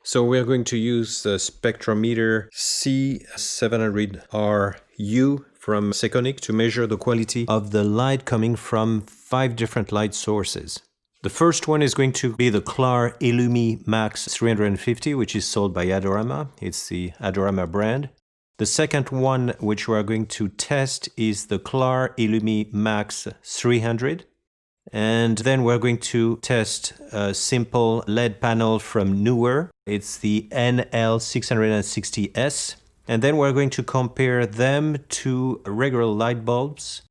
So we are going to use the spectrometer C-700R-U from Sekonic to measure the quality of the light coming from 5 different light sources. The first one is going to be the Clar Illumi Max 350, which is sold by Adorama. It's the Adorama brand. The second one, which we are going to test, is the Clar Illumi Max 300. And then we're going to test a simple LED panel from Neewer. It's the NL660S. And then we're going to compare them to regular light bulbs.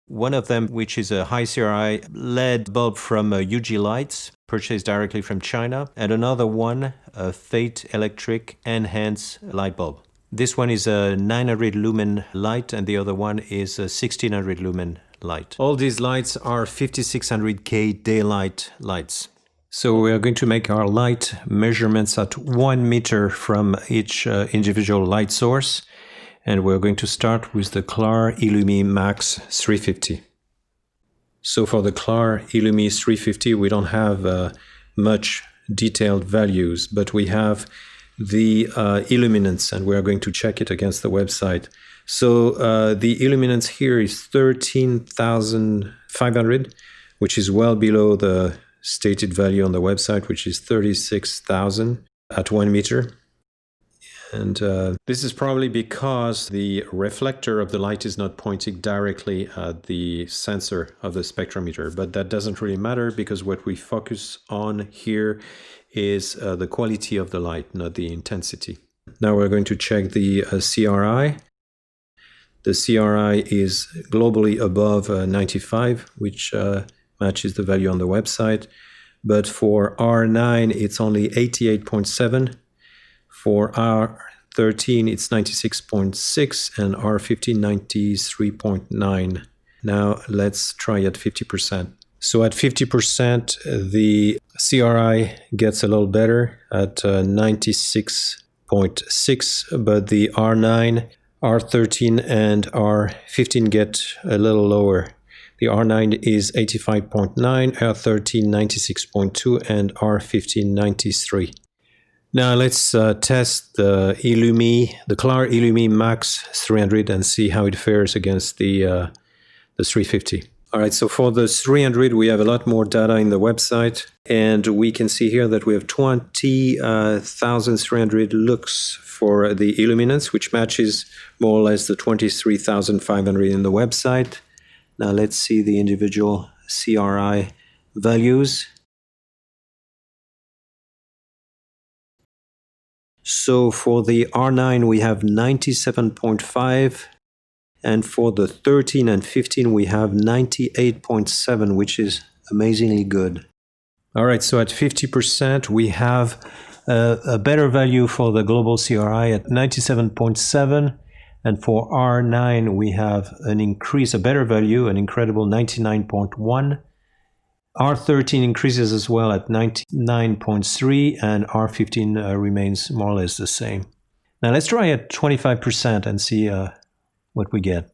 One of them, which is a High-CRI LED bulb from Yuji-Lights, purchased directly from China. And another one, a FEIT electric enhanced light bulb. This one is a 900 lumen light, and the other one is a 1600 lumen light. All these lights are 5600K daylight lights. So we are going to make our light measurements at 1 meter from each individual light source. And we're going to start with the Clar Illumi Max 350. So for the Clar Illumi 350, we don't have much detailed values, but we have the illuminance, and we're going to check it against the website. So the illuminance here is 13,500, which is well below the stated value on the website, which is 36,000 at 1 meter. And this is probably because the reflector of the light is not pointing directly at the sensor of the spectrometer, but that doesn't really matter because what we focus on here is the quality of the light, not the intensity. Now we're going to check the CRI. The CRI is globally above 95, which matches the value on the website. But for R9, it's only 88.7. For R13, it's 96.6, and R15, 93.9. Now let's try at 50%. So at 50%, the CRI gets a little better at 96.6, but the R9, R13, and R15 get a little lower. The R9 is 85.9, R13 96.2, and R15 93. Now let's test the Clar Illumi Max 300 and see how it fares against the 350. All right, so for the 300, we have a lot more data in the website, and we can see here that we have 20,300 lux for the illuminance, which matches more or less the 23,500 in the website. Now let's see the individual CRI values. So for the R9, we have 97.5. And for the 13 and 15, we have 98.7, which is amazingly good. All right, so at 50%, we have a better value for the global CRI at 97.7. And for R9, we have an increase, a better value, an incredible 99.1. R13 increases as well at 99.3, and R15 remains more or less the same. Now let's try at 25% and see what we get.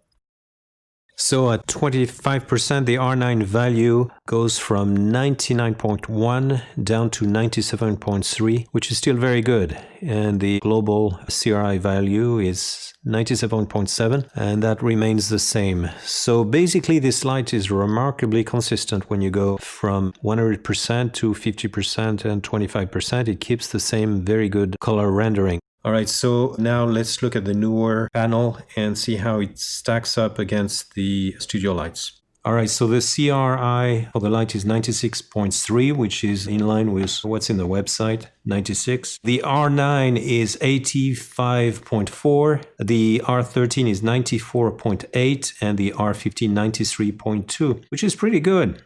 So at 25%, the R9 value goes from 99.1 down to 97.3, which is still very good. And the global CRI value is 97.7, and that remains the same. So basically, this light is remarkably consistent when you go from 100% to 50% and 25%. It keeps the same very good color rendering. All right, so now let's look at the Neewer panel and see how it stacks up against the studio lights. All right, so the CRI for the light is 96.3, which is in line with what's in the website, 96. The R9 is 85.4, the R13 is 94.8, and the R15 93.2, which is pretty good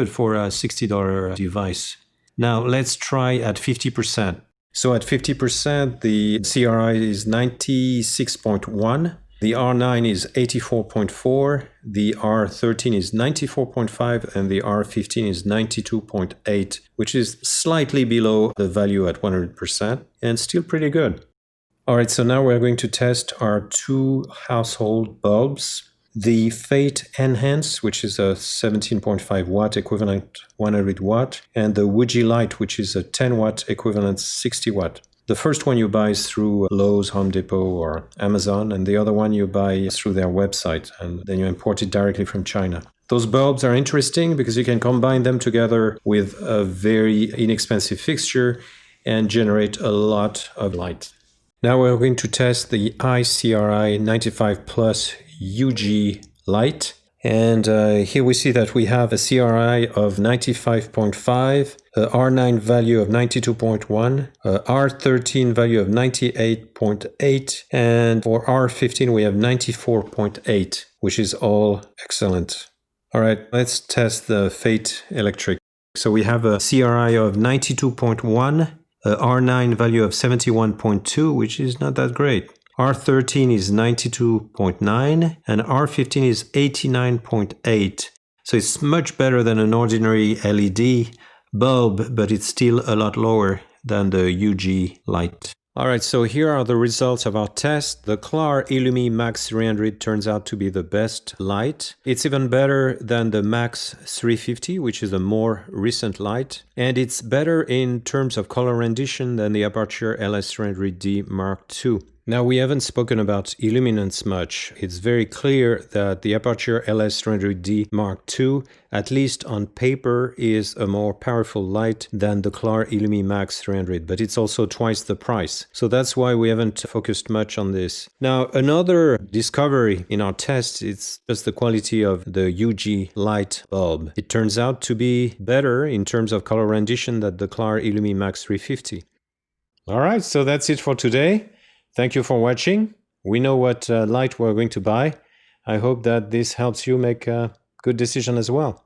for a $60 device. Now let's try at 50%. So at 50%, the CRI is 96.1, the R9 is 84.4, the R13 is 94.5, and the R15 is 92.8, which is slightly below the value at 100%, and still pretty good. All right, so now we're going to test our 2 household bulbs. the FEIT Enhance, which is a 17.5 watt equivalent 100 watt, and the YUJI-LIGHT, which is a 10 watt equivalent 60 watt. The first one you buy is through Lowe's, Home Depot, or Amazon, and the other one you buy through their website, and then you import it directly from China. Those bulbs are interesting because you can combine them together with a very inexpensive fixture and generate a lot of light. Now we're going to test the High-CRI 95 Plus Yuji-Light. And here we see that we have a CRI of 95.5, a R9 value of 92.1, a R13 value of 98.8, and for R15 we have 94.8, which is all excellent. All right, let's test the FEIT electric. So we have a CRI of 92.1, a R9 value of 71.2, which is not that great. R13 is 92.9 and R15 is 89.8. So it's much better than an ordinary LED bulb, but it's still a lot lower than the YUJI-LIGHT. All right, so here are the results of our test. The Clar Illumi Max 300 turns out to be the best light. It's even better than the Max 350, which is a more recent light. And it's better in terms of color rendition than the Aputure LS300D Mark II. Now, we haven't spoken about illuminance much. It's very clear that the Aputure LS300D Mark II, at least on paper, is a more powerful light than the Clar Illumi Max 300, but it's also twice the price. So that's why we haven't focused much on this. Now, another discovery in our test is just the quality of the Yuji-Light bulb. It turns out to be better in terms of color rendition than the Clar Illumi Max 350. All right, so that's it for today. Thank you for watching. We know what light we're going to buy. I hope that this helps you make a good decision as well.